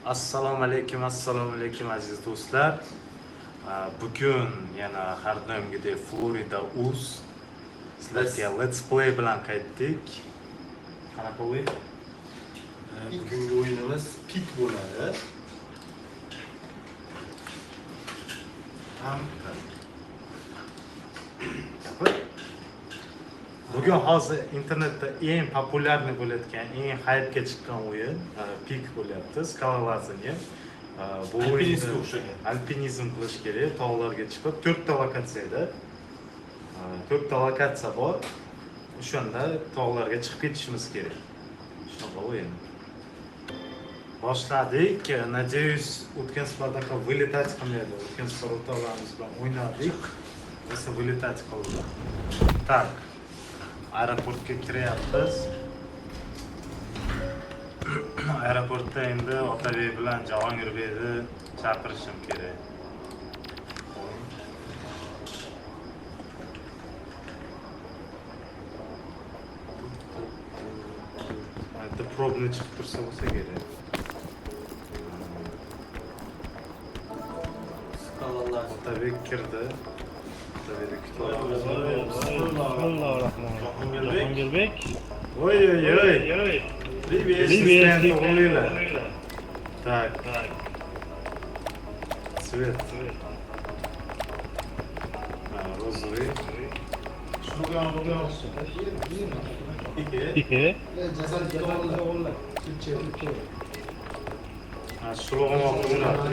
Assalomu alaykum aziz do'stlar. Bugun yana har doimgidek Florida Uz sizlarga Let's Play bilan qaytdik. Qanaqa o'yin? Bugungi o'yinimiz pit bo'ladi. Bugun hozir internetda eng populyarni bo'layotgan, eng hype'ga chiqqan o'yin pik bo'lyapti. Skalalasini. Bu o'yinga o'xshagan. Alpinizm qilish kerak, tog'larga chiqib 4 ta lokatsiyada. 4 ta lokatsiya bor. O'shanda tog'larga chiqib ketishimiz kerak. Shunaqa o'yin. Boshladik. Надеюсь, o'tgan safardaqa vylетать qilmaydi. O'tgan safar o'rtoqlarimiz bilan o'ynadik. Esa vylетать qildi. Так. Aeroportga kiryapmiz. Aeroportda endi Otabek bilan Jahongirbekni chaqirishim kerak. Bitta probni chiqib tursa bo'lsa kerak. Otabek kirdi. Jahongir. Ой. Привет, ассистент. Так. Цвет. Розовый. Шулг'оmoq bo'ladi.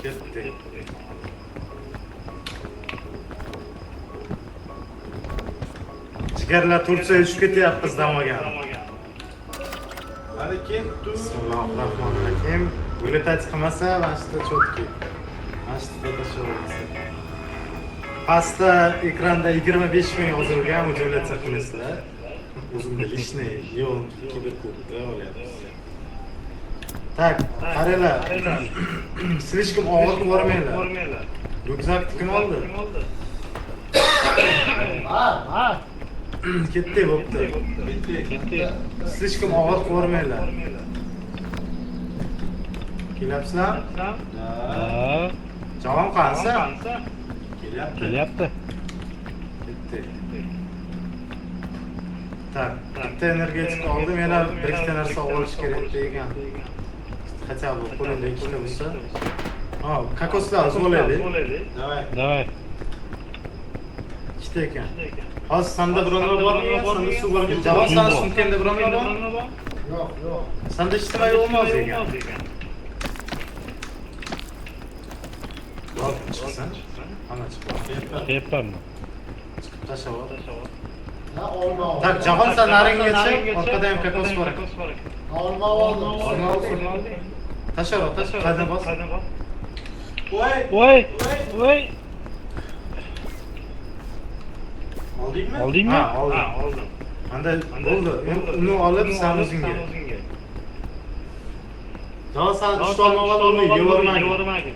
Ketdi. Jigarlar Tursiyaga tushib ketyapmiz damagan. Bismillahirrohmanirrohim. Vylетать qilmasa, vaqtda cho'tki. Vaqtda tashlab. Pastda ekranda 25 ming yozilgan, ujuvlatsa qilasizlar. O'zimda lishniy yo'l kiberkubda olyapmiz. Tak, qaranglar. Слишком og'ir ko'rmanglar. Ryukzakni kim oldi? Ketdi bo'pti. Ketdi. Слишком og'ir ko'rmanglar. Kelyapsizlar? Ha. Javob qansa? Kelyapti. Ketdi. Tak, bitta energetik oldim, yana bir ikkita narsa olish kerak degan. Хотя бы qo'limda ikkita bo'lsa. Ha, kokoslar olaylik. Давай. Ikkita ekan. Hozir sanda bironlar bormi? Sanda suv bormi? Javob sana sumkanda bironlar bormi? Yo'q. Sanda hech nima yo'qmas ekan. Yo'q, chiqsin. Ana chiqdi. Qayerdanmi? Chiqib tashlab. Tak, Jahon sen naringgacha, orqada ham kokos bor ekan. Olma oldim. Tashlab, qayerdan bos? Voy. Oldingmi? Ha, oldim. Manda bo'ldi. Uni olib sen o'zingga. Javob sen tushib olmagan yubormagin.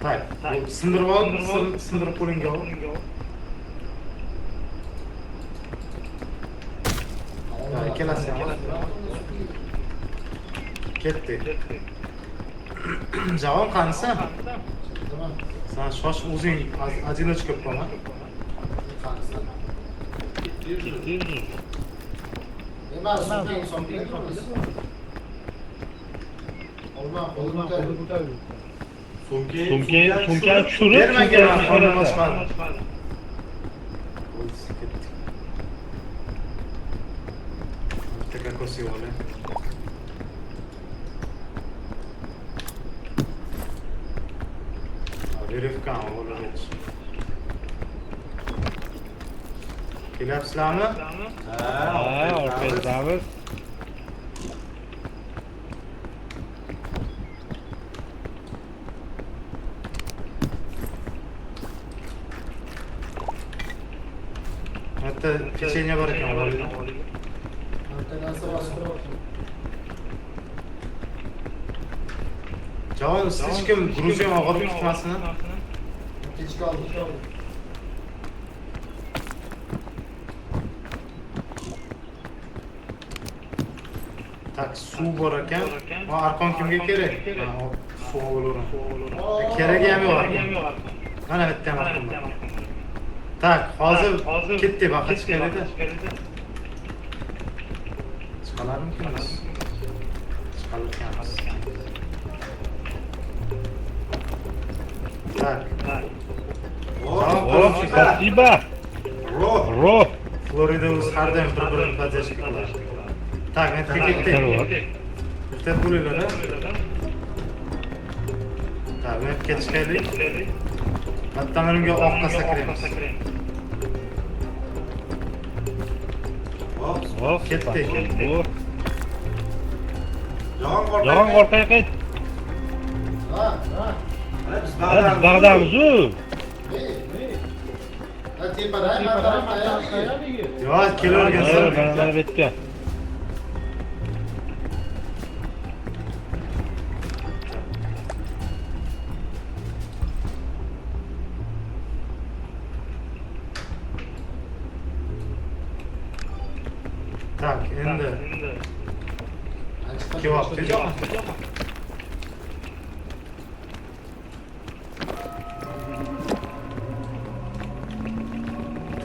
Tak, sindirib ol, sindirib qo'lingga ol. Ikkalasi ham. Ketdi. Javob qansa? Sen shosh o'zing одиночка qilma. Sumkani tushirib, bitta kokos yo'qlar. Verifkan olib. Kelyapsizlarmi? Ha, orqadamiz. Hatta pechenya bor ekan, olaylik. Javob слишком Gruziya og'ir tutmasin. Kechga oldik. Tak, suv bor ekan. Va arqon kimga kerak? Ha, suv olaman. Keragi ham yo'q arqon. Mana bitta ham arqon bor. Tak, hozir ketdik baqa chiqaradi. Chiqalarmikimiz? Chiqalarkanmiz. Так. О, спасибо. Ро. Florida o'zi har doim bir-birini podдержка qiladi. Так, men ketdik. Bitta bo'linglar. Так, men ketishaylik. Hatto menga oqqa sakraymiz. Hop, Ketdik. Yo'q, orqaga qayt. Biz Bag'damiz-u. Yo'q, kelavergansan. Mana bu yerga. Так, endi kebab tejami?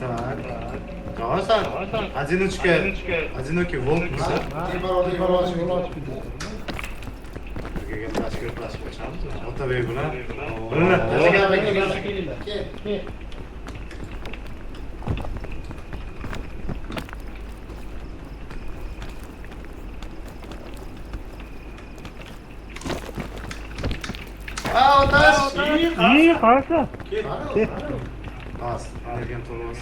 Так. Qasan, одинокий волк misa? Otabek bilan. Otash! İyi, qarasa. Az, energen to'g'ri.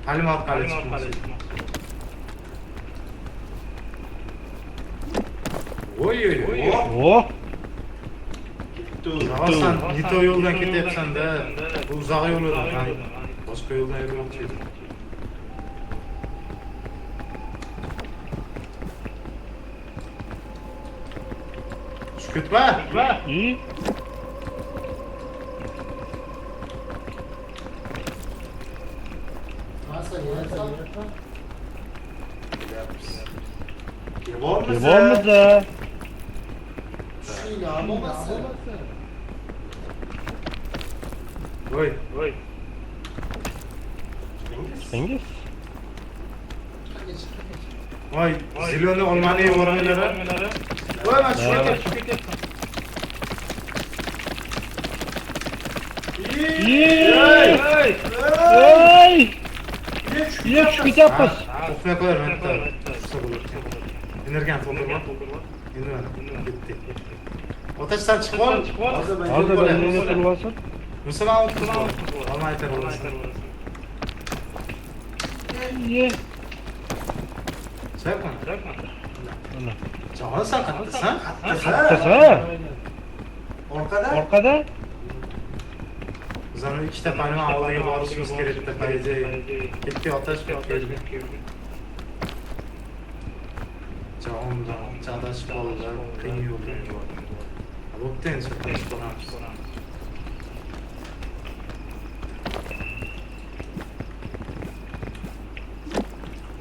Halim orqali chiqmoqchi. Oy. Oh. Qasan, Nito yo'ldan ketyapsan-da. Bu uzoq yo'l edi. Boshqa yo'ldan yurmoqchi edim. Shukutma. İyi. Kebabımız da. Oy. Cengiz. Oy, ziloni olmani yuborganlar. Voy, mana shu ketyapti. İyi. Oy. Yeb tushib ketyapmiz. O'qmay qo'yar, men energiyani to'ldirma. Endi mana ketdi. Otash san chiqib ol. Hozir ben nega turib olsin? Musulmon o'tib olma aytar bo'lasan. Ye. Chaqman. Mana. Jahon san qattasan? Qattasa. Orqada? Bizning ikkita palma oldiga borishimiz kerak deb payday. Ketdi otash keldi. Jahondan chadashib qoldilar, qiyin yo'ldan bordi. Bo'pti, chiqib qolamiz.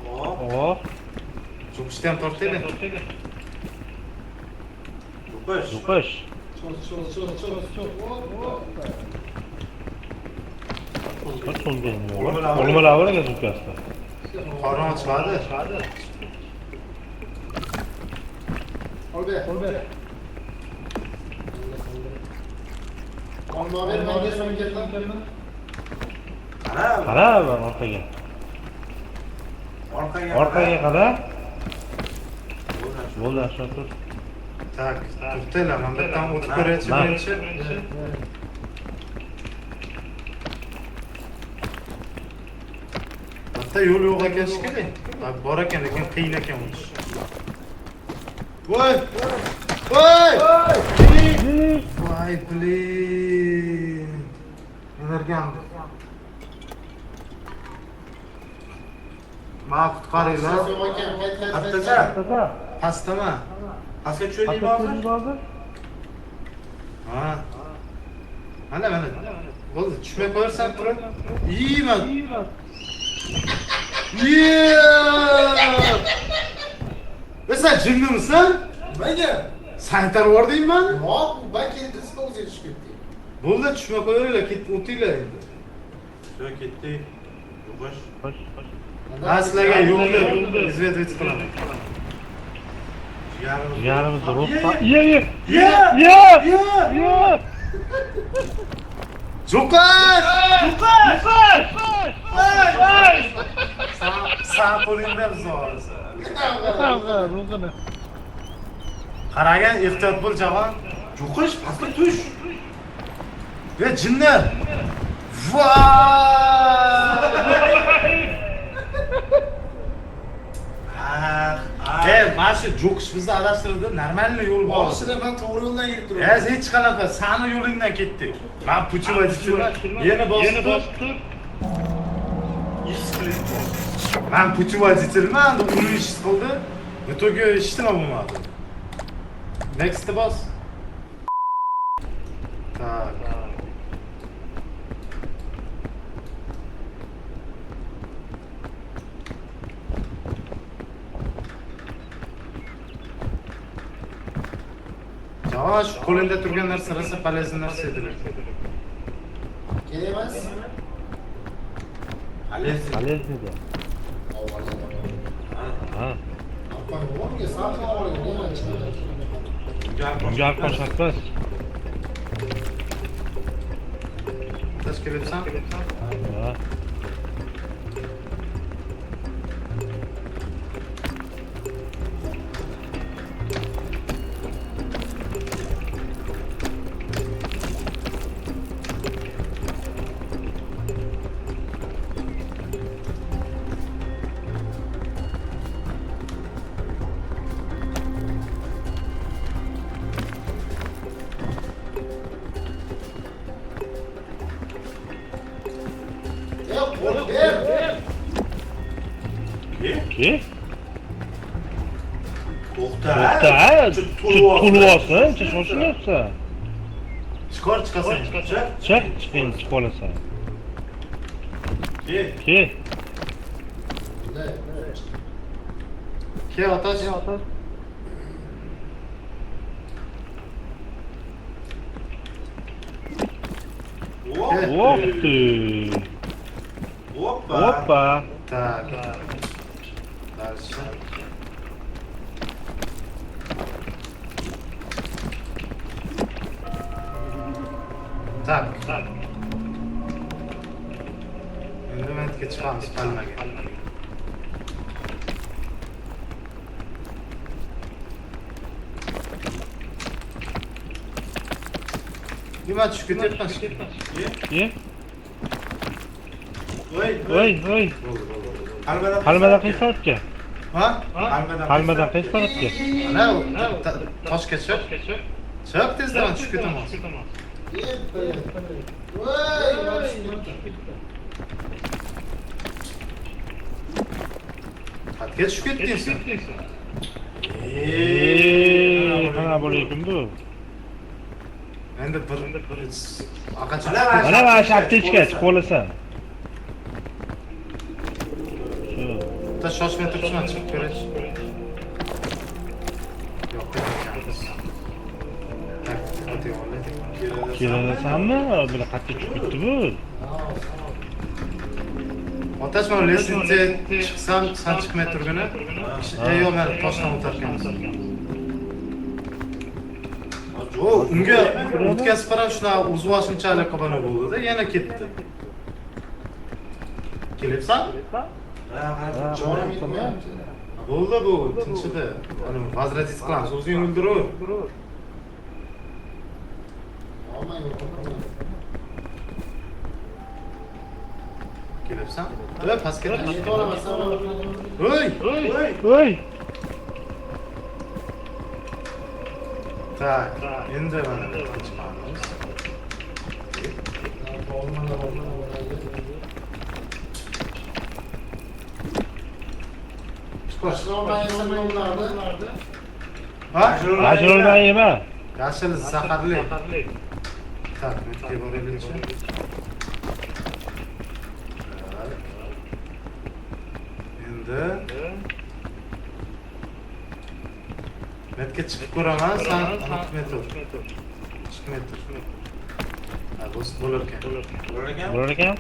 Oh. Cho'qishni ham tortaydi. Yuqish. Olmalaveraga zukasda. Qorni ochiladi. Olbe. Qara orqaga. Orqaga qara. Bo'ldi, aşağı tur. Tak, to'xtanglar, men bittadan o'tib ko'raychi birinchi. Bitta yo'l yo'q ekan shekilli. Bor ekan, lekin qiyin ekan o'tish. Voy! Voy, blin. Energiyam. Ma qutqaringlar. Pastama. Pastga tushaylik hozir. Ha. Mana. Bo'ldi, tushmay qo'yarsan turib. Yeyman. Sen jinnimisan? Nimaga? Sanitar bordingmi? Yo'q, ben keyin tezda o'ziga tushib ketdim. Bo'ldi, tushma qo'yinglar, ketib o'tinglar endi. Shu ketdik. Yo'qosh. Ha, sizlarga yo'lni izvedovich qilaman. Jigarimizni ro'ppa. Jo'qash! Sağ qo'lingda bizorisi. Qaragan, ehtiyot bo'l, javob. Yo'qosh, pastga tush. Ve jinlar. Vay! Mana shu jo'qish bizni adashtirdi. Normalniy yo'l bor. Boshida ben to'g'ri yo'ldan yurib turaman. Hech qanaqa sani yo'lingdan ketdik. Men puchuvachchiman. Yana bosib. Ben puchuvachchiman, uni ish qildi. В итоге hech nima bo'lmadi. Next boss. Так. Javob shu qo'lingda turgan narsa rosa полезный narsa edi. Kerak emas. Полезный. Полезный de. Ha. Appang o'rniga safni olib nima chiqadi? Bunga arqon shartmas. Tashkil etsam? Ha. Ki? To'xta. To'lvosan, shoshilibsan. Chiqasan. Chiq, chiqing, chiqib olasan. Ke. Ki? Ke otash. Opti. Hoppa. Hoppa. Так. Дальше. Так. Endi mentga chiqamiz palmaga. Nima tushib ketyapman? Ki? Voy. Voy. Palmadan qaysi tarafga? Ha? Palmadan qaysi tarafga? Ana toshga chiq. Chiq tezdan tushib ketaman. Xatga tushib ketding sen. Qana bo'layapti. Endi bir aqacha. Mana mana shu aptechka chiqib olasan. Da shoshmay turibsan, chiqib ko'rish. Yo'q, ketamiz. Tak, o'tib oldik. Kelasanmi? Bular qattiq tushib ketdi bu. Otash men lestnitga chiqsam, sen chiqmay turgani. Yo'q, men toshdan o'tarkanmiz. O, unga o'tkazib qarab shunaqa uzvoshimchalik qilib bo'ldi-da, yana ketdi. Kelyapsan? Bo'ldi bu, tinchidi. Ana vazratis qilamiz, o'zing o'ldirib. Kelyapsan? Pastga tush. Voy! Tak, endi mana chiqamiz. Ha? Ajroldan yema. Yashil zaharli. Tak, netga boraylik. Endi Metga chiqib ko'raman, sen chiqmay tur. Chiqmay tur. Ha, bo'lar ekan. Bo'lar ekan? Bo'lar ekan?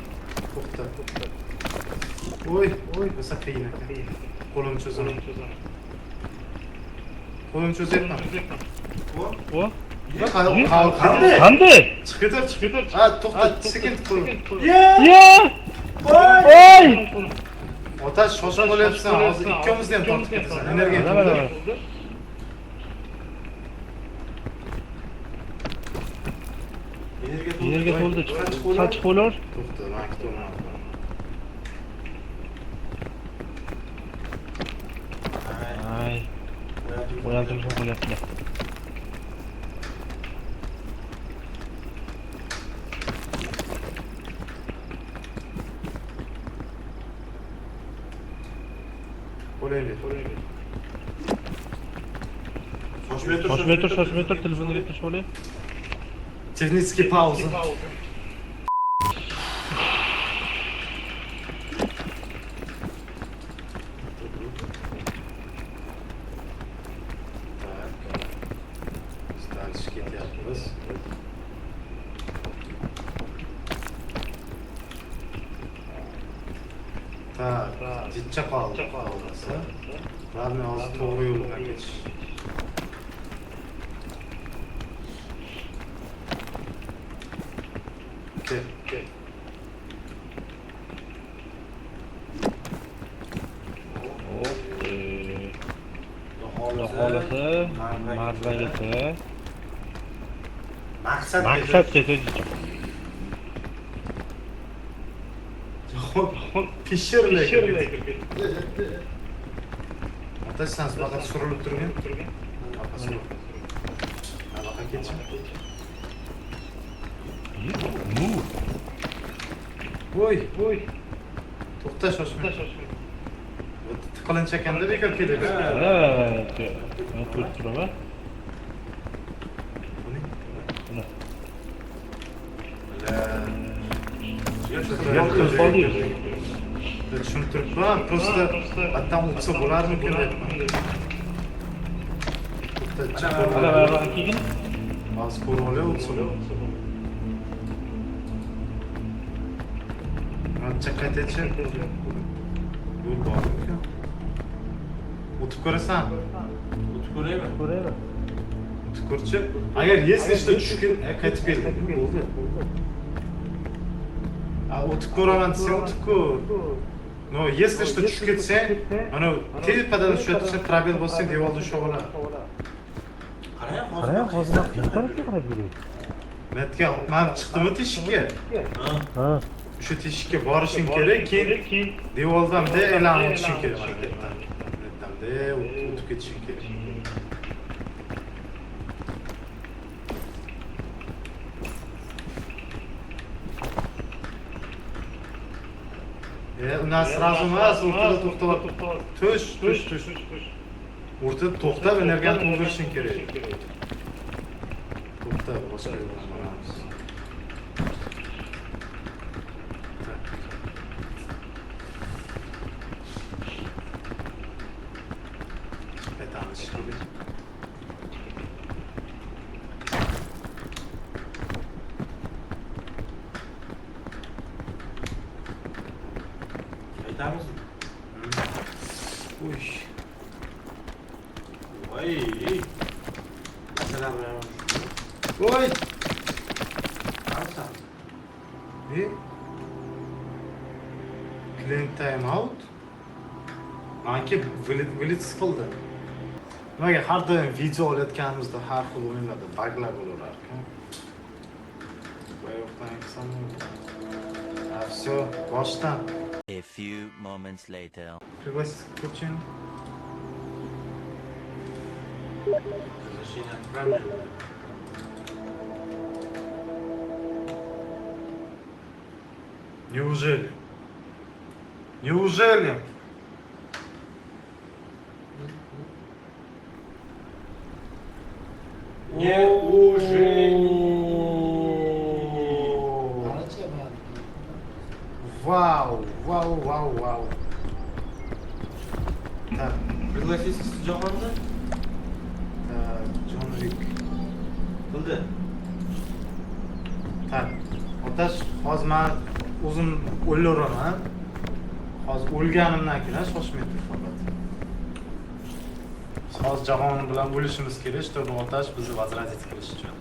To'xta. Oy, bo'lsa qiyin ekan. Qo'lim cho'zaman. Qo'lim cho'zyapman. O? Qanday? Qanday? Chiqib tur. Ha, to'xta, sekin qo'lim. Ya! Oy! Otash shoshib qolyapsan. Hozir ikkimizni ham tortib ketasan. Energiya Mana, mana, to'ldi. mana. Yerga to'ldi. Sochiq bo'lar. To'xta, men kutaman. Ay. O'yaltirishim qolyaptilar. Qo'laylik. Shoshmay tur, telefonni getirish bo'lay. Технический пауза. Dальше ketyapmiz. Tak, jidcha qoldi. Ularni hozir to'g'ri yo'ldan ketish. Kel. Xohlasa, marragacha. Maqsad Ketaji. Pishirlik. Otash sen faqat surilib turgan. Anaqa ketsin. Voy. To'xta, shoshma. Tiqilinch ekanda bekor keladi. Ha, ko'rib turaman. Tushuntiribman, просто atdan o'tsa bo'larmikin deyapman. Mana keyin hozir ko'rib olay o'tsa. Ancha qaytachi. Yo'l bormi? O'tib ko'rasan. o'tib ko'raymi? O'tib ko'rchi. Agar если что tushgan, qaytib kel. Bo'ldi. O'tib ko'raman desang o'tib ko'r. No, если что tushib ketsang, mana tepadan tushayotsa probel bo'lsang devorda ushlab oladi. qarang, hozir qayerga qarab yuribdi? Metga men chiqdimmi teshikka? Ha. O'sha teshikka borishing kerak, keyin devordan e'lon o'tishing kerak mana yerdan. O'tib ketishing kerak. У нас сразу emas, o'rtada to'xtab. Tush. O'rtada to'xtab energiyani to'ldirishing kerak. To'xta, boshqa yo'ldan boramiz. Qaytamiz. Qaytamiz. Uy. Voy. Masalan, Voy. qarasam. Clean time out. Manki vылет qildi. Nimaga har doim video olayotganimizda har xil o'yinlarda buglar bo'lar ekan. Voyoqdan qilsam. Все, boshdan. A few moments later. Пригласить к коучингу. Возвращение отправлено. Неужели? Вау. Так, Пригласить Джоханна? так. Qildi. Tak. Otash, hozir men o'zim o'ylayveraman. Hozir o'lganimdan keyin shoshmaydi faqat. Hozir jahon bilan o'lishimiz kerak, чтобы otash bizni возродить qilish uchun.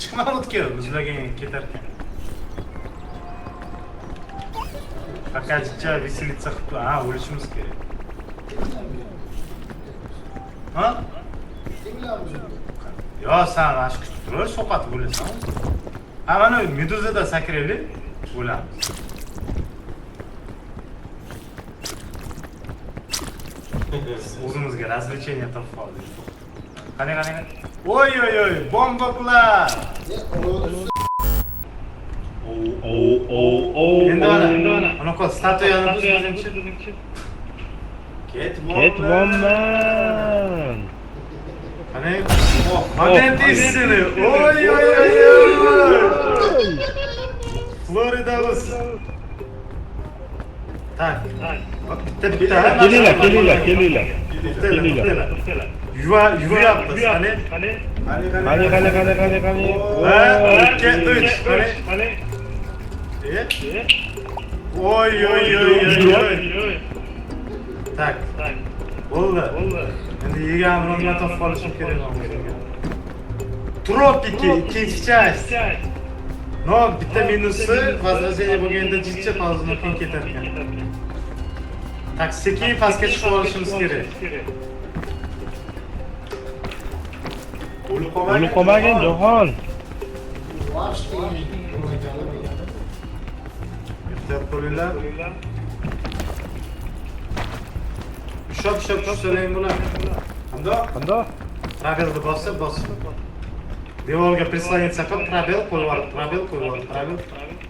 Chiqma o'tga, muzlagan ketarkan. Fakatcha veselиться qilib, o'lishimiz kerak. Ha? Kim bilan o'zingda? Yo, sen mana shu kutib tur, so'qat bo'lasan. Ha, mana meduzada sakraylik, bo'lamiz. O'zimizga развлечение topib oldik. Qani. Oy, bomboklar! Endi ana qo'l statuyani buzganchi. Ketmonman. Qani? Magnetisini. Oy. Floridamiz. Tak. Bitta. Kelinglar. Yuvayapmiz. Qani? Qani. Qani? Oy. Tak. Bo'ldi. Endi yegan ronga topib olishim kerak bo'lgan. Tropiki ikkinchi часть. No, bitta minusi возрождение bo'lganda jichcha hozir keyin ketar ekan. Tak, sekin pastga chiqib olishimiz kerak. O'lib qolmagin Jahon. Ehtiyot bo'linglar. Ushab tushsalang bo'ladi. Qandoq? Probelni bosib. Devorga прислониться qilib, probel qo'yib, probel.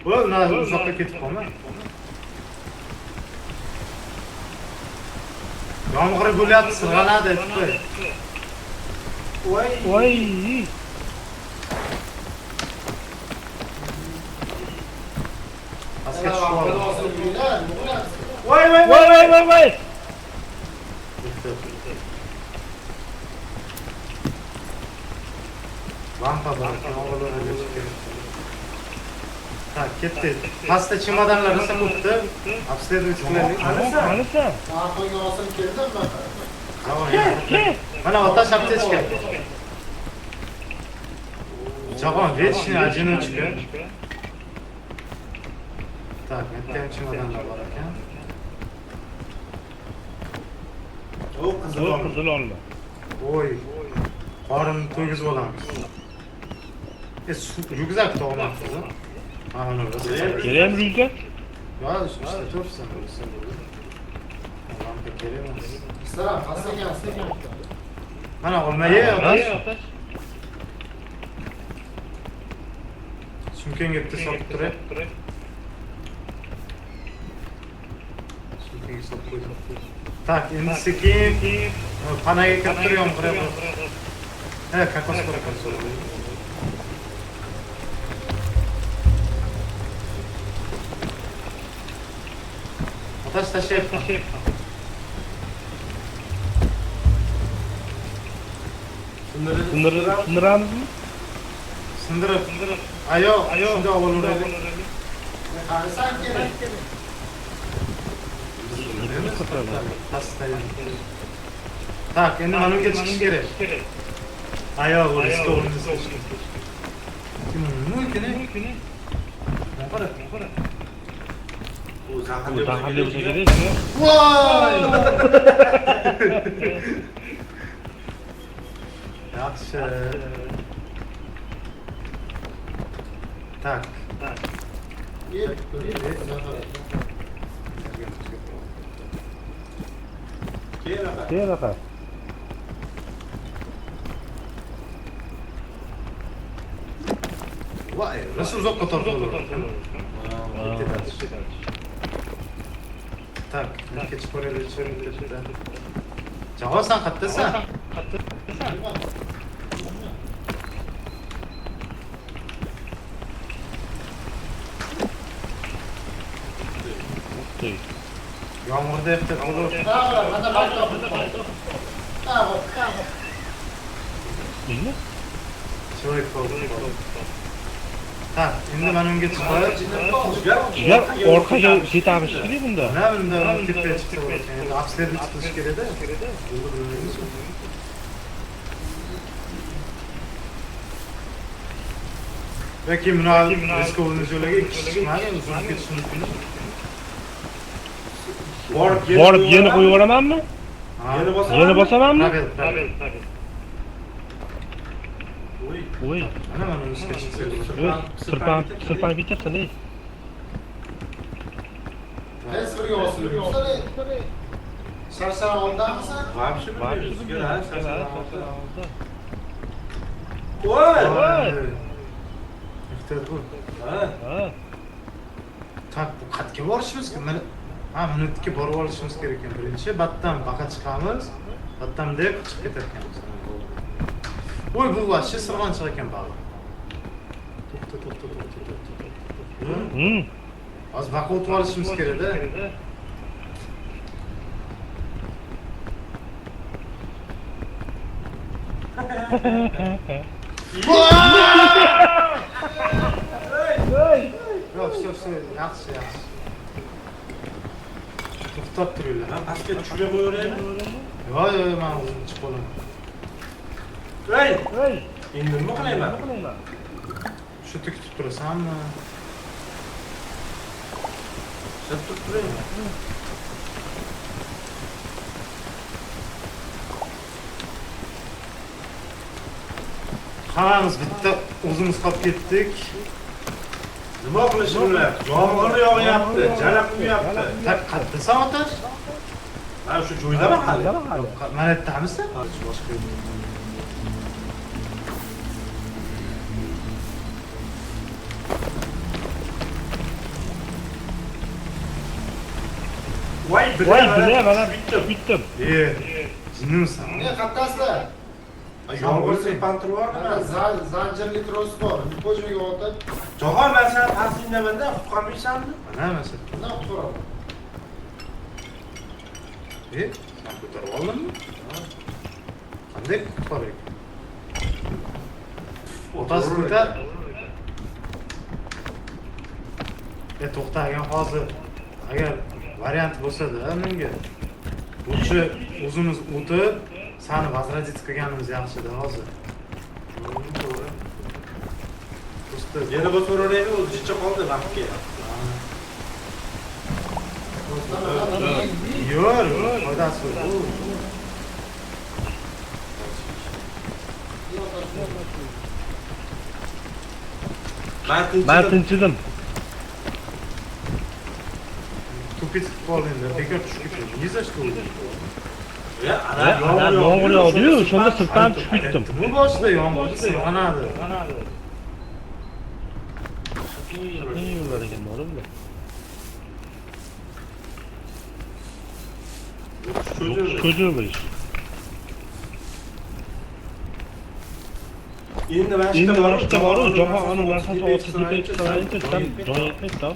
Bo'l, uzoqqa ketib qolma. Yomg'ir bo'lyapti, sirg'anadi, aytib qo'y. Voy. Pastga tushib oldi. Voy. Voy. Lampa bor, tak, ketdi. Pastda chemodanlar rosa ko'pdi. Обследовать qilaylik. Qanisa? Qo'yga olsam keldim men. Mana otash aptechka. Jahon, вечный одиночка. Так, bitta ham chemodanlar bor ekan. Qizil olma. Oy. Qorin to'ygizib olamiz. Ryukzak tog'moqmiz. Mana rosa. Kerakmi ryukzak? Yo, ishlatibsan. Lampa kerak emas. Salam, xastakansiz. Mana olmaye otash. Sumkangga bitta solib turay. Sumkangga solib qo'ydim. Tak, endi sekin panaga kirib turyapman, qarab. Kokos qo'rakan so'raydi. Otash tashlayapti. Sindiramizmi? Sindirib. Ayo, shunda olaveraylik. Qarasan kerak. Tak, endi mana bunga chiqish kerak. Ayo, stolni Mumkin. Qara. U Zaharli bo'lsa kerak. Voy! Yaxshi. Tak. Keraqa. Voy, nasıl uzoqqa tortib oladi. Tak, kech qo'yaylik, Javob sen qayerdasan? Yağmurda hep olur. Neymi? Человек oldu. Ha, endi mana unga chiqib, Jigar orqaga ketamiz kerak bunda. mana bunda tepga chiqsa bo'ladi. Endi upstairs chiqish kerak-da. Yoki buni riskovni yo'laga ikki kishi chiqmadi, uzun ketish mumkin. Borib yeni qo'yib yuboramanmi? Yeni bosamanmi? Tabii. Oy. Mana unga chiqsa. Sırpan bitirsin ey. Tez birga osilib yursa, Sharshan oldamisan? Вообще bilmaymiz. Sigara, sarson. Voy. Ehtiyot bo'l. Ha. Tak, bu qayerga borishimiz kerak? Mana minutga borib olishimiz kerak ekan birinchi. Battan baqa chiqamiz. Battan deb chiqib ketar ekanmiz. Voy, bu vaqtda sirg'anchiq ekan baliq. To'xta. Hozir baqa o'tib olishimiz kerak-da. Yo'q, yaxshi. To'xtab turinglar. Ben pastga tushirib qo'yaveraymi? Yo'q, men o'zim chiqib olaman. Hey! Endi nima qilayman? Shu tikib turasanmi? Sirtib turaymi? Hammamiz bitta o'zimiz qolib ketdik. Nima qilishimlar? Yomg'ir yog'yapti, jala quyapti. Qayerda sabotaj? Mana shu joydami hali? Mana yerdamisan? Boshqa Voy, Voy, mana bitdim. Jinnimisan? Ne qayerdasizlar? Yomg'ir sirpantirib Mana yubordim. zanjirli tros bor. Ko'chmaga o'tib, Jahon, men seni pastindamanda qutqarmaysanmi? Mana shu. nima qilib Sen ko'tarib oldingmi? Qanday ko'tar ekan? Otasi ko'tar. To'xtagan hozir agar variant bo'lsa-da menga o'sha o'zimiz o'tib sani возродить qilganimiz yaxshi-da hozir. Просто Yana bosaveraymi, o'zicha qoldi vaqtga. yur, foydasi yo'q. Ben tinchidim. Tupit qoldingda, bekor tushib ketding. Niye за что? Yomg'ir yog'di-yu, shunda sirtdan tushib ketdim. Bu boshida yomg'ir sirg'anadi. Ne yo'llar ekan olimlar? Çocuğu bu iş. Endi mana Endi shu mana shu boru, jo'xa uni narsasi o'tib ketayotganida sen joy yetmaydi-da.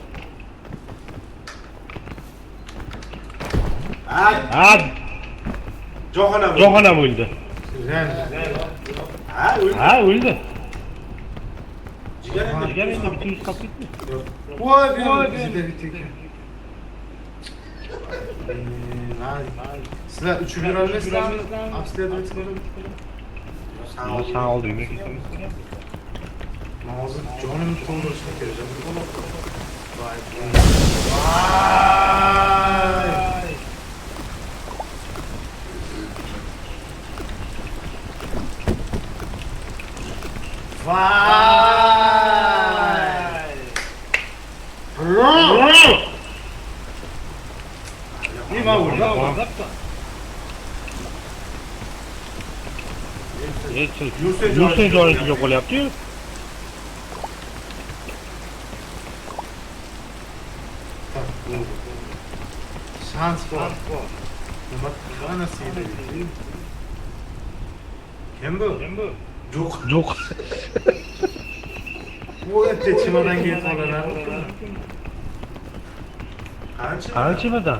Ha, Jo'xana o'ldi. Ha, o'ldi. Jigar endi bitingiz qolib ketdi. Voy, bizda bitik. Sizlar uchib yura olmaysizlarmi? Upstairs chiqib. Sen oldingmi? Men hozir jonimni to'ldirishga kerak. Voy. Nima bo'ldi? Yursen joyingiga qo'lyapti-yu. Şans bor. Nima qilganasi edi? Kim bu? Yo'q. Bu yerda chimodanga yetib olalarmi? Qancha bilan?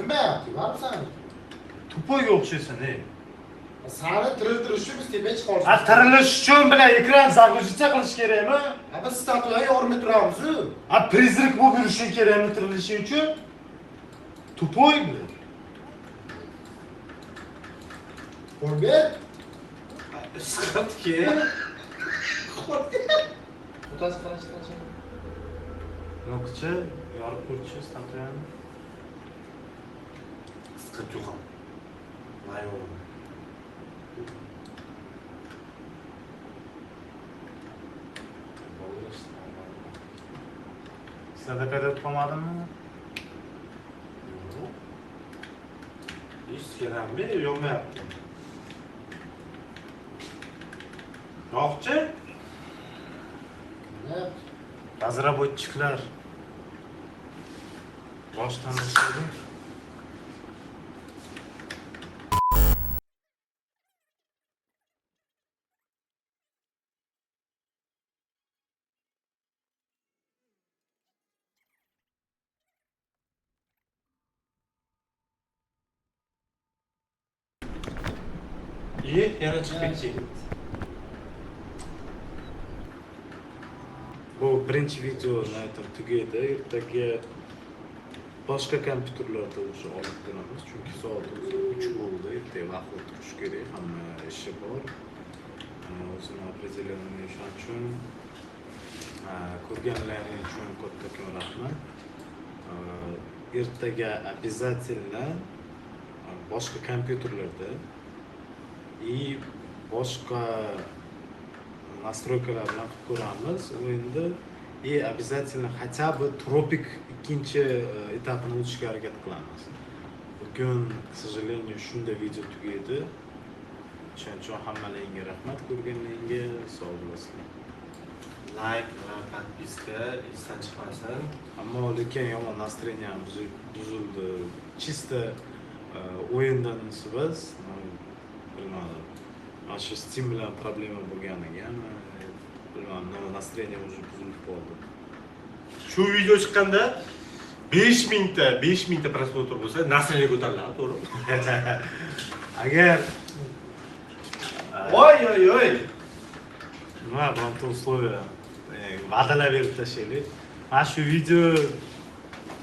Nima yaptın? Var mı sen? Tupoyga o'xshaysan, ey. Sani tiriltirish uchun biz tepaga chiqamiz. Ha, tirilish uchun bilan ekran загрузиться qilish kerakmi? Ha, biz statuyaga yorilmay turamiz-ku. Ha, prizrik bo'lib yurishing kerakmi tirilishing uchun? Tupoy bilan. O'rbek. Sıkıntı ki. Otasi qarashdan. Noqchi, yorib ko'rchi statuyani. Sıkıntı yok ama. Vay oğlum. Sizlarda paydo qolmadimi? Hiç gelen mi? Yok mu yaptım? Yokçu? Ne? Razrabochiklar. Boshdan boshladim. İyi, yana çık bitti. Bu birinchi videoni aytib tugaydi. Ertaga boshqa kompyuterlarda o'sha olib kelamiz. Chunki soat 3 bo'ldi. Ertaga vaqt o'tirish kerak. Hamma ishi bor. O'zini определенный ishon uchun ko'rganlaring uchun kattakon rahmat. Ertaga обязательно boshqa kompyuterlarda и boshqa настройкалар bilan qilib ko'ramiz o'yinda и обязательно хотя бы tropik ikkinchi etapini o'tishga harakat qilamiz. Bugun к сожалению shunda video tugaydi. Shuning uchun hammalaringga rahmat, ko'rganlaringga sog' bo'lasizlar. Like va подписка esdan chiqmasin. Ammo lekin yomon настроением buzildi. Чисто o'yindan biz bilmadim. Mana shu Steam bilan problema bo'lganiga bilmadim, настроение уже buzilib qoldi. Şu video çıkkanda 5 mingta prosmotr bo'lsa, nasrga ko'tariladi, to'g'rimi? Agar Oy oy oy. nima bironta условия va'dalar berib tashlaylik. Mana shu video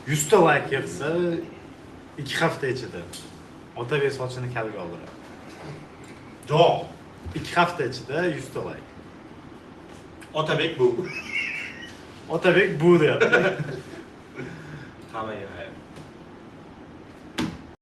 100 ta like yig'sa 2 hafta ichida Otabek sochini kalga oldiradi. Yo'q. 2 hafta ichida 100 ta like. Otabek bu. Otabek bu deyapti. Hamma